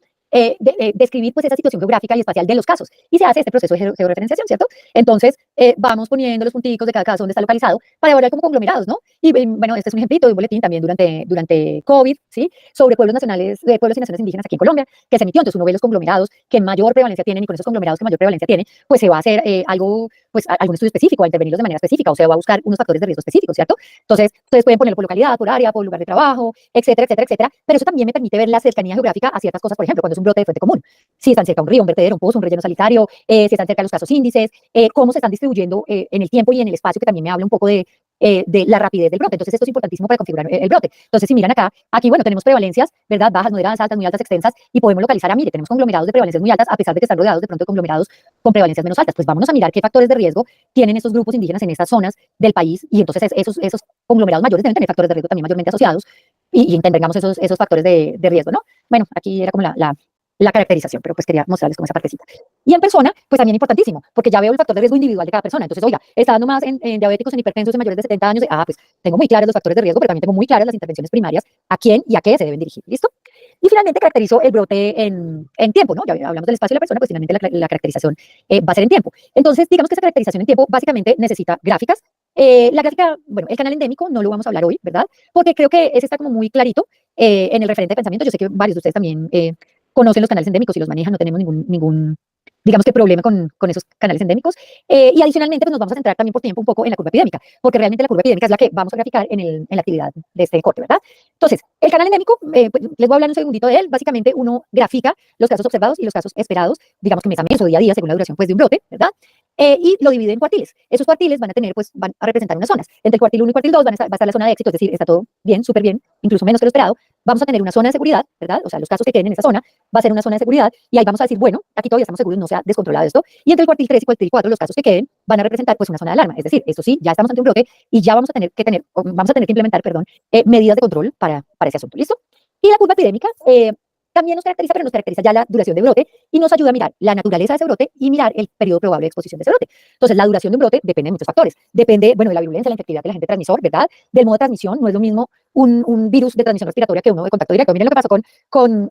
Describir pues esa situación geográfica y espacial de los casos. Y se hace este proceso de georreferenciación, ¿cierto? Entonces, vamos poniendo los punticos de cada caso donde está localizado para evaluar como conglomerados, ¿no? Y bueno, este es un ejemplito de un boletín también durante COVID, ¿sí? Sobre pueblos nacionales, pueblos y naciones indígenas aquí en Colombia, que se emitió. Entonces, uno ve los conglomerados que mayor prevalencia tienen y con esos conglomerados que mayor prevalencia tienen, pues se va a hacer algo, pues algún estudio específico, a intervenirlos de manera específica, o sea, va a buscar unos factores de riesgo específicos, ¿cierto? Entonces, ustedes pueden ponerlo por localidad, por área, por lugar de trabajo, etcétera, etcétera, etcétera, pero eso también me permite ver la cercanía geográfica a ciertas cosas, por ejemplo, cuando es un brote de fuente común, si están cerca a un río, un vertedero, un pozo, un relleno sanitario, si están cerca de los casos índices, cómo se están distribuyendo en el tiempo y en el espacio, que también me habla un poco de la rapidez del brote. Entonces, esto es importantísimo para configurar el brote. Entonces, si miran acá, aquí, bueno, tenemos prevalencias, ¿verdad? Bajas, moderadas, altas, muy altas, extensas, y podemos localizar mire, tenemos conglomerados de prevalencias muy altas, a pesar de que están rodeados de pronto de conglomerados con prevalencias menos altas. Pues vámonos a mirar qué factores de riesgo tienen estos grupos indígenas en estas zonas del país, y entonces esos conglomerados mayores deben tener factores de riesgo también mayormente asociados, y entendamos esos factores de riesgo, ¿no? Bueno, aquí era como la caracterización, pero pues quería mostrarles como esa partecita. Y en persona, pues también importantísimo, porque ya veo el factor de riesgo individual de cada persona. Entonces, oiga, está dando más en diabéticos, en hipertensos, en mayores de 70 años. Pues tengo muy claros los factores de riesgo, pero también tengo muy claras las intervenciones primarias, a quién y a qué se deben dirigir. ¿Listo? Y finalmente caracterizo el brote en tiempo, ¿no? Ya hablamos del espacio de la persona, pues finalmente la caracterización va a ser en tiempo. Entonces, digamos que esa caracterización en tiempo básicamente necesita gráficas. La gráfica, bueno, el canal endémico no lo vamos a hablar hoy, ¿verdad? Porque creo que ese está como muy clarito en el referente de pensamiento. Yo sé que varios de ustedes también conocen los canales endémicos y los manejan, no tenemos ningún digamos que problema con esos canales endémicos. Y adicionalmente, pues nos vamos a centrar también por tiempo un poco en la curva epidémica, porque realmente la curva epidémica es la que vamos a graficar en la actividad de este corte, ¿verdad? Entonces, el canal endémico, pues, les voy a hablar un segundito de él. Básicamente, uno grafica los casos observados y los casos esperados, digamos que mes a mes o día a día, según la duración pues, de un brote, ¿verdad? Y lo divide en cuartiles. Esos cuartiles van a tener, pues, van a representar unas zonas. Entre el cuartil 1 y cuartil 2 va a estar la zona de éxito, es decir, está todo bien, súper bien, incluso menos que lo esperado. Vamos a tener una zona de seguridad, ¿verdad? O sea, los casos que queden en esa zona va a ser una zona de seguridad, y ahí vamos a decir, bueno, aquí todavía estamos seguros, no se ha descontrolado esto. Y entre el cuartil 3 y cuartil 4, los casos que queden van a representar, pues, una zona de alarma. Es decir, esto sí, ya estamos ante un brote y ya vamos a tener que implementar, perdón, medidas de control para ese asunto. ¿Listo? Y la curva epidémica también nos caracteriza, pero nos caracteriza ya la duración de brote y nos ayuda a mirar la naturaleza de ese brote y mirar el periodo probable de exposición de ese brote. Entonces, la duración de un brote depende de muchos factores. Depende, bueno, de la virulencia, la infectividad del agente transmisor, ¿verdad? Del modo de transmisión. No es lo mismo un virus de transmisión respiratoria que uno de contacto directo. Miren lo que pasó con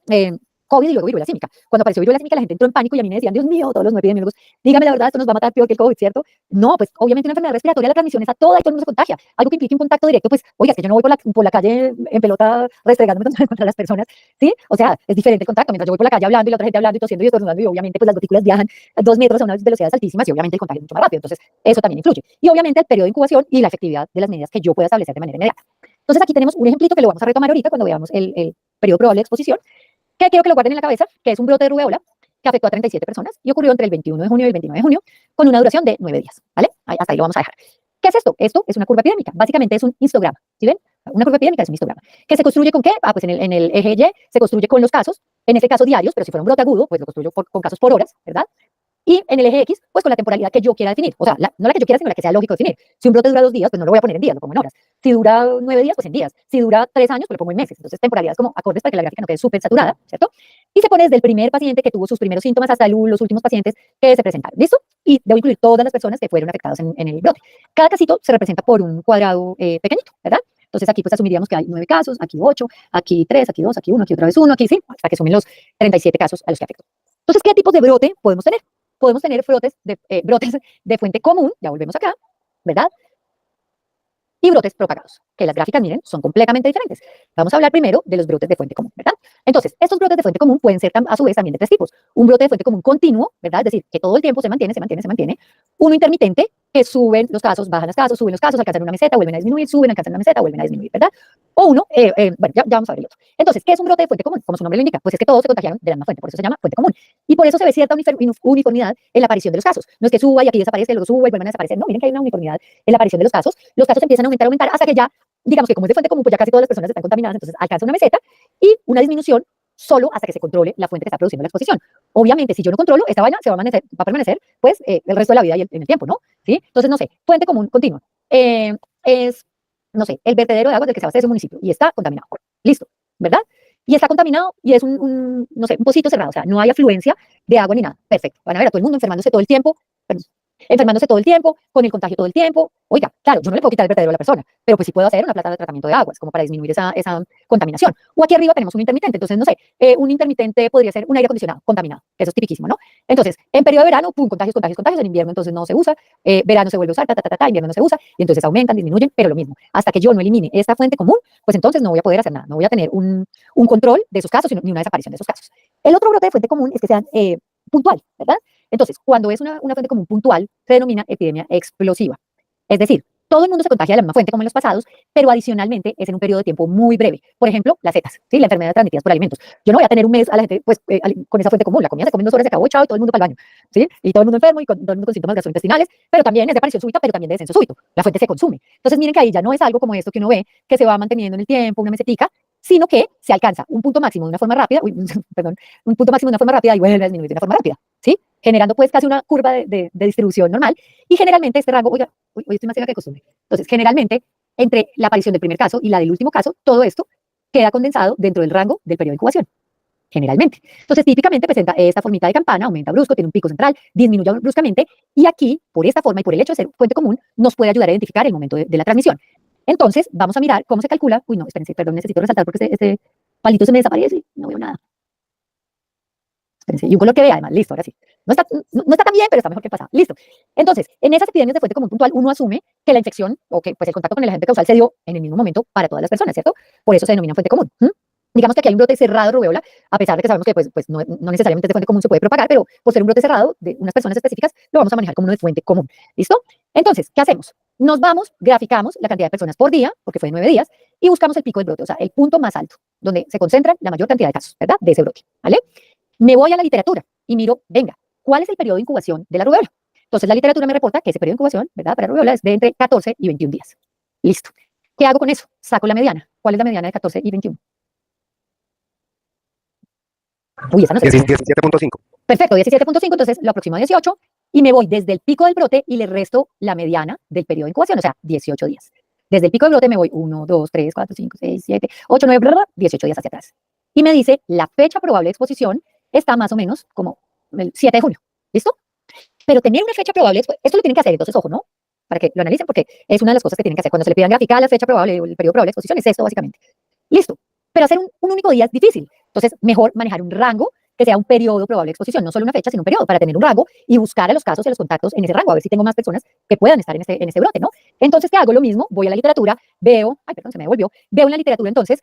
COVID y luego viruela símica. Cuando apareció viruela símica, la gente entró en pánico y a mí me decían, Dios mío, todos los epidemiólogos, dígame la verdad, esto nos va a matar peor que el COVID, ¿cierto? No, pues obviamente una enfermedad respiratoria, la transmisión es a toda y todo el mundo se contagia. Algo que implique un contacto directo, pues, oiga, es que yo no voy por la calle en pelota restregándome contra las personas, ¿sí? O sea, es diferente el contacto. Mientras yo voy por la calle hablando y la otra gente hablando y tosiendo y estornudando, y obviamente pues las gotículas viajan a 2 metros a unas velocidades altísimas y obviamente el contagio es mucho más rápido. Entonces, eso también influye. Y obviamente el periodo de incubación y la efectividad de las medidas que yo pueda establecer de manera inmediata. Entonces, aquí tenemos un ejemplito que lo vamos a retomar ahorita cuando veamos el periodo probable de exposición, que quiero que lo guarden en la cabeza, que es un brote de rubéola que afectó a 37 personas y ocurrió entre el 21 de junio y el 29 de junio con una duración de 9 días, ¿vale? Hasta ahí lo vamos a dejar. ¿Qué es esto? Esto es una curva epidémica, básicamente es un histograma, ¿sí ven? Una curva epidémica es un histograma. ¿Que se construye con qué? Pues en el eje Y se construye con los casos, en este caso diarios, pero si fuera un brote agudo, pues lo construyo con casos por horas, ¿verdad? Y en el eje X, pues con la temporalidad que yo quiera definir. O sea, no la que yo quiera, sino la que sea lógico definir. Si un brote dura 2 días, pues no lo voy a poner en días, lo pongo en horas. Si dura 9 días, pues en días. Si dura 3 años, pues lo pongo en meses. Entonces, temporalidades como acordes para que la gráfica no quede súper saturada, ¿cierto? Y se pone desde el primer paciente que tuvo sus primeros síntomas hasta los últimos pacientes que se presentaron. ¿Listo? Y debo incluir todas las personas que fueron afectadas en el brote. Cada casito se representa por un cuadrado pequeñito, ¿verdad? Entonces aquí pues asumiríamos que hay 9 casos, aquí 8, aquí 3, aquí 2, aquí 1, aquí otra vez 1, aquí sí, hasta que sumen los 37 casos a los que afectó. Entonces, ¿qué tipos de brote podemos tener? Podemos tener brotes de fuente común, ya volvemos acá, ¿verdad? Y brotes propagados, que las gráficas, miren, son completamente diferentes. Vamos a hablar primero de los brotes de fuente común, ¿verdad? Entonces, estos brotes de fuente común pueden ser a su vez también de 3 tipos. Un brote de fuente común continuo, ¿verdad? Es decir, que todo el tiempo se mantiene. Uno intermitente, que suben los casos, bajan los casos, suben los casos, alcanzan una meseta, vuelven a disminuir, suben, alcanzan una meseta, vuelven a disminuir, ¿verdad? O uno, bueno, ya vamos a ver el otro. Entonces, ¿qué es un brote de fuente común? Como su nombre lo indica, pues es que todos se contagiaron de la misma fuente, por eso se llama fuente común. Y por eso se ve cierta uniformidad en la aparición de los casos. No es que suba y aquí desaparece, luego suba y vuelven a desaparecer. No, miren que hay una uniformidad en la aparición de los casos. Los casos empiezan a aumentar, hasta que ya, digamos que como es de fuente común, pues ya casi todas las personas están contaminadas, entonces alcanza una meseta y una disminución solo hasta que se controle la fuente que está produciendo la exposición. Obviamente, si yo no controlo, esta vaina va a permanecer pues el resto de la vida y en el tiempo, ¿no? ¿Sí? Entonces, no sé, fuente común continua. Es, no sé, el vertedero de agua del que se abastece un municipio y está contaminado. Listo, ¿verdad? Y está contaminado y es no sé, un pocito cerrado, o sea, no hay afluencia de agua ni nada. Perfecto. Van a ver a todo el mundo enfermándose todo el tiempo, enfermándose todo el tiempo, con el contagio todo el tiempo. Oiga, claro, yo no le puedo quitar el vertedero a la persona, pero pues sí puedo hacer una planta de tratamiento de aguas, como para disminuir esa contaminación. O aquí arriba tenemos un intermitente, entonces, no sé, un intermitente podría ser un aire acondicionado contaminado, que eso es tipiquísimo, ¿no? Entonces, en periodo de verano, pum, contagios, contagios, contagios, en invierno entonces no se usa, verano se vuelve a usar, invierno no se usa, y entonces aumentan, disminuyen, pero lo mismo. Hasta que yo no elimine esta fuente común, pues entonces no voy a poder hacer nada, no voy a tener un control de esos casos, ni una desaparición de esos casos. El otro brote de fuente común es que sean puntual, ¿verdad? Entonces, cuando es una fuente común puntual, se denomina epidemia explosiva. Es decir, todo el mundo se contagia de la misma fuente como en los pasados, pero adicionalmente es en un periodo de tiempo muy breve. Por ejemplo, las zetas, ¿sí? La enfermedad transmitida por alimentos. Yo no voy a tener un mes a la gente pues, con esa fuente común. La comida se come en 2 horas, se acabó, chao, y todo el mundo para el baño. ¿Sí? Y todo el mundo enfermo y todo el mundo con síntomas gastrointestinales, pero también es de aparición súbita, pero también de descenso súbito. La fuente se consume. Entonces, miren que ahí ya no es algo como esto que uno ve, que se va manteniendo en el tiempo, una mesetica, sino que se alcanza un punto máximo de una forma rápida, perdón, un punto máximo de una forma rápida y vuelve a disminuir de una forma rápida, ¿sí? Generando pues casi una curva de distribución normal, y generalmente este rango, oiga, hoy estoy más cerca que de costumbre, entonces generalmente entre la aparición del primer caso y la del último caso, todo esto queda condensado dentro del rango del periodo de incubación, generalmente. Entonces típicamente presenta esta formita de campana, aumenta brusco, tiene un pico central, disminuye bruscamente, y aquí, por esta forma y por el hecho de ser fuente común, nos puede ayudar a identificar el momento de la transmisión. Entonces, vamos a mirar cómo se calcula. Uy, no, espérense, perdón, necesito resaltar porque este palito se me desaparece y no veo nada. Espérense, y un color que vea, además, listo, ahora sí. No está tan bien, pero está mejor que el pasado. Listo. Entonces, en esas epidemias de fuente común puntual, uno asume que la infección o que pues, el contacto con el agente causal se dio en el mismo momento para todas las personas, ¿cierto? Por eso se denomina fuente común. Digamos que aquí hay un brote cerrado de rubéola, a pesar de que sabemos que pues no necesariamente de fuente común se puede propagar, pero por ser un brote cerrado de unas personas específicas, lo vamos a manejar como uno de fuente común. ¿Listo? Entonces, ¿qué hacemos? Nos vamos, graficamos la cantidad de personas por día, porque fue 9 días, y buscamos el pico del brote, o sea, el punto más alto, donde se concentran la mayor cantidad de casos, ¿verdad? De ese brote, ¿vale? Me voy a la literatura y miro, venga, ¿cuál es el periodo de incubación de la rubéola? Entonces, la literatura me reporta que ese periodo de incubación, ¿verdad? Para la rubéola es de entre 14 y 21 días. Listo. ¿Qué hago con eso? Saco la mediana. ¿Cuál es la mediana de 14 y 21? Uy, esa no sé. 17.5. Perfecto, 17.5, entonces lo aproximo a 18 y me voy desde el pico del brote y le resto la mediana del periodo de incubación, o sea, 18 días. Desde el pico del brote me voy 1, 2, 3, 4, 5, 6, 7, 8, 9, 18 días hacia atrás. Y me dice, la fecha probable de exposición está más o menos como el 7 de junio. ¿Listo? Pero tener una fecha probable, esto lo tienen que hacer, entonces, ojo, ¿no? Para que lo analicen, porque es una de las cosas que tienen que hacer. Cuando se le pidan graficar la fecha probable o el periodo probable de exposición, es esto, básicamente. Listo. Pero hacer un único día es difícil. Entonces, mejor manejar un rango que sea un periodo probable de exposición, no solo una fecha, sino un periodo, para tener un rango y buscar a los casos y a los contactos en ese rango, a ver si tengo más personas que puedan estar en ese brote, ¿no? Entonces, ¿qué hago? Lo mismo, voy a la literatura, veo, ay, perdón, se me devolvió, veo en la literatura entonces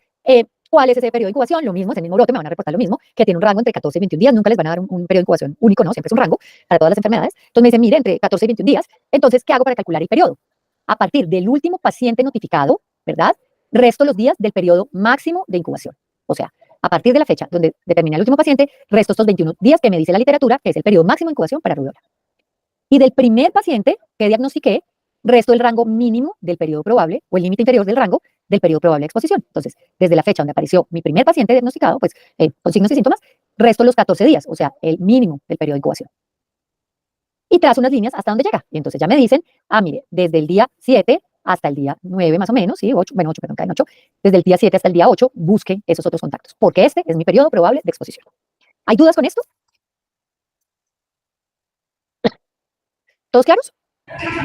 cuál es ese periodo de incubación, lo mismo, es el mismo brote, me van a reportar lo mismo, que tiene un rango entre 14 y 21 días, nunca les van a dar un periodo de incubación único, ¿no? Siempre es un rango para todas las enfermedades. Entonces me dicen, mire, entre 14 y 21 días, entonces, ¿qué hago para calcular el periodo? A partir del último paciente notificado, ¿verdad? Resto los días del periodo máximo de incubación. O sea, a partir de la fecha donde determina el último paciente, resto estos 21 días que me dice la literatura, que es el periodo máximo de incubación para rubéola. Y del primer paciente que diagnostiqué, resto el rango mínimo del periodo probable, o el límite inferior del rango del periodo probable de exposición. Entonces, desde la fecha donde apareció mi primer paciente diagnosticado, pues con signos y síntomas, resto los 14 días, o sea, el mínimo del periodo de incubación. Y trazo unas líneas hasta donde llega. Y entonces ya me dicen, mire, desde el día 7 hasta el día 9 más o menos, ¿sí? 8, bueno, 8, perdón, caen 8. Desde el día 7 hasta el día 8, busque esos otros contactos, porque este es mi periodo probable de exposición. ¿Hay dudas con esto? ¿Todos claros?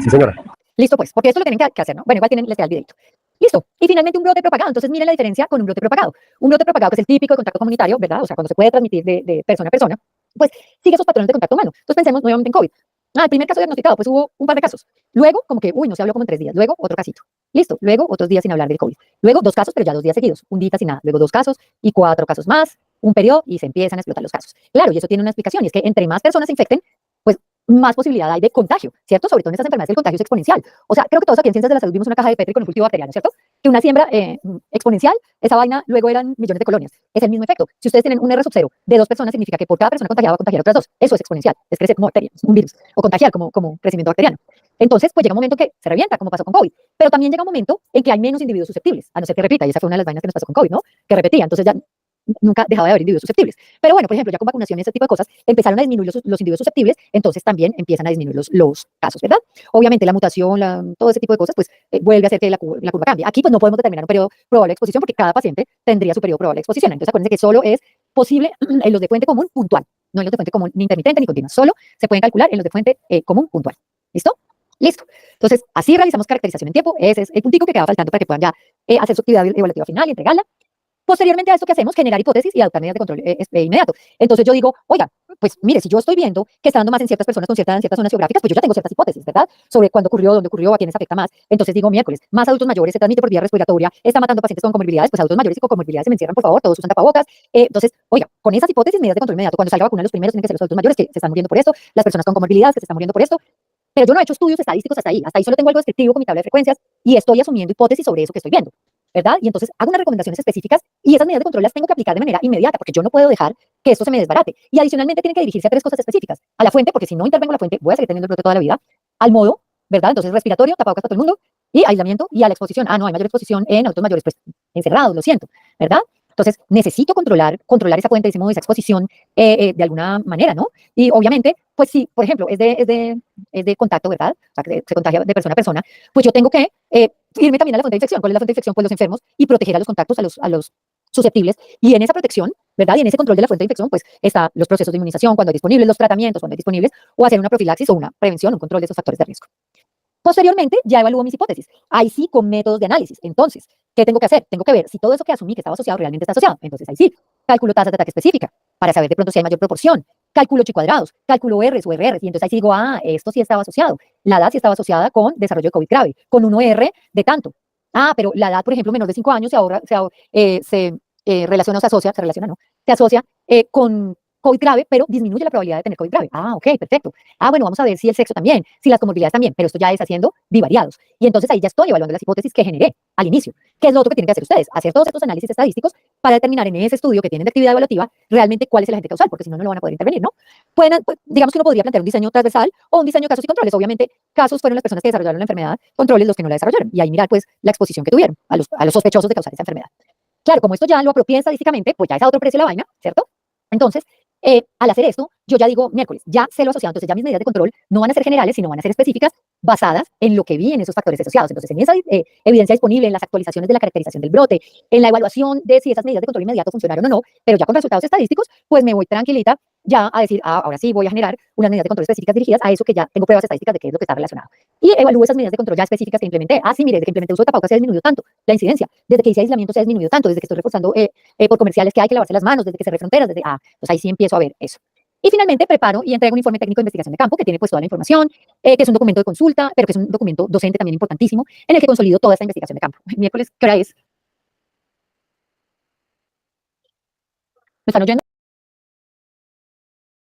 Sí, señora. Listo, pues, porque esto lo tienen que hacer, ¿no? Bueno, igual les queda el videito. Listo. Y finalmente un brote propagado. Entonces, miren la diferencia con un brote propagado. Un brote propagado, que es el típico de contacto comunitario, ¿verdad? O sea, cuando se puede transmitir de persona a persona, pues sigue esos patrones de contacto humano. Entonces, pensemos nuevamente en COVID. El primer caso diagnosticado, pues hubo un par de casos. Luego, como que, no se habló como en 3 días. Luego, otro casito. Listo. Luego, otros días sin hablar del COVID. Luego, 2 casos, pero ya 2 días seguidos. Un día sin nada. Luego, 2 casos y 4 casos más. Un periodo y se empiezan a explotar los casos. Claro, y eso tiene una explicación, y es que entre más personas se infecten, pues más posibilidad hay de contagio, ¿cierto? Sobre todo en estas enfermedades el contagio es exponencial. O sea, creo que todos aquí en Ciencias de la Salud vimos una caja de Petri con un cultivo bacteriano, ¿cierto? Que una siembra exponencial, esa vaina luego eran millones de colonias. Es el mismo efecto. Si ustedes tienen un R sub 0 de 2 personas, significa que por cada persona contagiada va a contagiar otras 2. Eso es exponencial, es crecer como bacteria, un virus, o contagiar como crecimiento bacteriano. Entonces, pues llega un momento que se revienta, como pasó con COVID. Pero también llega un momento en que hay menos individuos susceptibles, a no ser que repita, y esa fue una de las vainas que nos pasó con COVID, ¿no? Que repetía, entonces ya nunca dejaba de haber individuos susceptibles. Pero bueno, por ejemplo, ya con vacunación y ese tipo de cosas, empezaron a disminuir los individuos susceptibles, entonces también empiezan a disminuir los casos, ¿verdad? Obviamente la mutación, todo ese tipo de cosas, pues vuelve a hacer que la curva cambie. Aquí pues no podemos determinar un periodo probable de exposición porque cada paciente tendría su periodo probable de exposición. Entonces acuérdense que solo es posible en los de fuente común puntual. no en los de fuente común, ni intermitente, ni continua. Solo se pueden calcular en los de fuente común puntual. ¿Listo? Listo. Entonces, así realizamos caracterización en tiempo. Ese es el puntico que queda faltando para que puedan ya hacer su actividad evaluativa final y entregarla. Posteriormente a esto que hacemos, generar hipótesis y adoptar medidas de control inmediato. Entonces yo digo, oiga, pues mire, si yo estoy viendo que está dando más en ciertas personas en ciertas zonas geográficas, pues yo ya tengo ciertas hipótesis, ¿verdad? Sobre cuándo ocurrió, dónde ocurrió, a quiénes afecta más. Entonces digo, miércoles, más adultos mayores se transmite por vía respiratoria, está matando pacientes con comorbilidades, pues adultos mayores y con comorbilidades se me encierran, por favor, todos usan tapabocas. Entonces, oiga, con esas hipótesis, medidas de control inmediato, cuando salga vacuna, los primeros tienen que ser los adultos mayores que se están muriendo por esto, las personas con comorbilidades que se están muriendo por esto. Pero yo no he hecho estudios estadísticos hasta ahí solo tengo algo descriptivo con mi tabla de frecuencias y estoy asumiendo hipótesis sobre eso que estoy viendo, ¿verdad? Y entonces hago unas recomendaciones específicas y esas medidas de control las tengo que aplicar de manera inmediata porque yo no puedo dejar que esto se me desbarate. Y adicionalmente tienen que dirigirse a tres cosas específicas. A la fuente, porque si no intervengo en la fuente voy a seguir teniendo el brote toda la vida. Al modo, ¿verdad? Entonces respiratorio, tapabocas para todo el mundo y aislamiento y a la exposición. No hay mayor exposición en adultos mayores, pues encerrados, lo siento, ¿verdad? Entonces, necesito controlar esa fuente, decimos, esa exposición de alguna manera, ¿no? Y obviamente, pues si, por ejemplo, es de contacto, ¿verdad? O sea, que se contagia de persona a persona, pues yo tengo que irme también a la fuente de infección. ¿Cuál es la fuente de infección? Pues los enfermos y proteger a los contactos, a los susceptibles. Y en esa protección, ¿verdad? Y en ese control de la fuente de infección, pues están los procesos de inmunización cuando hay disponibles, los tratamientos cuando hay disponibles, o hacer una profilaxis o una prevención, un control de esos factores de riesgo. Posteriormente, ya evalúo mis hipótesis. Ahí sí, con métodos de análisis. Entonces, ¿qué tengo que hacer? Tengo que ver si todo eso que asumí que estaba asociado realmente está asociado. Entonces, ahí sí, cálculo tasas de ataque específica para saber de pronto si hay mayor proporción. Cálculo chi cuadrados, cálculo R's o RR's. Y entonces ahí sí digo, esto sí estaba asociado. La edad sí estaba asociada con desarrollo de COVID grave, con 1R de tanto. Pero la edad, por ejemplo, menor de 5 años se relaciona o se relaciona, ¿no? Se asocia con COVID grave, pero disminuye la probabilidad de tener COVID grave. Ok, perfecto. Bueno, vamos a ver si el sexo también, si las comorbilidades también, pero esto ya es haciendo bivariados. Y entonces ahí ya estoy evaluando las hipótesis que generé al inicio. ¿Qué es lo otro que tienen que hacer ustedes? Hacer todos estos análisis estadísticos para determinar en ese estudio que tienen de actividad evaluativa realmente cuál es el agente causal, porque si no, no lo van a poder intervenir, ¿no? Digamos que uno podría plantear un diseño transversal o un diseño de casos y controles. Obviamente, casos fueron las personas que desarrollaron la enfermedad, controles los que no la desarrollaron. Y ahí mirar, pues, la exposición que tuvieron a los sospechosos de causar esa enfermedad. Claro, como esto ya lo apropié estadísticamente, pues ya es a otro precio la vaina, ¿cierto? Entonces, al hacer esto, yo ya digo, miércoles, ya sé lo asociado, entonces ya mis medidas de control no van a ser generales, sino van a ser específicas basadas en lo que vi en esos factores asociados. Entonces, en esa evidencia disponible, en las actualizaciones de la caracterización del brote, en la evaluación de si esas medidas de control inmediato funcionaron o no, pero ya con resultados estadísticos, pues me voy tranquilita ya a decir, ahora sí voy a generar unas medidas de control específicas dirigidas a eso que ya tengo pruebas estadísticas de qué es lo que está relacionado. Y evalúo esas medidas de control ya específicas que implementé. Sí, mire, desde que implementé uso de tapabocas se ha disminuido tanto la incidencia, desde que hice aislamiento se ha disminuido tanto, desde que estoy reforzando por comerciales que hay que lavarse las manos, desde que cerré fronteras, pues ahí sí empiezo a ver eso. Y finalmente preparo y entrego un informe técnico de investigación de campo que tiene pues toda la información, que es un documento de consulta, pero que es un documento docente también importantísimo, en el que consolido toda esta investigación de campo. Miércoles, ¿qué hora es? ¿Me están oyendo?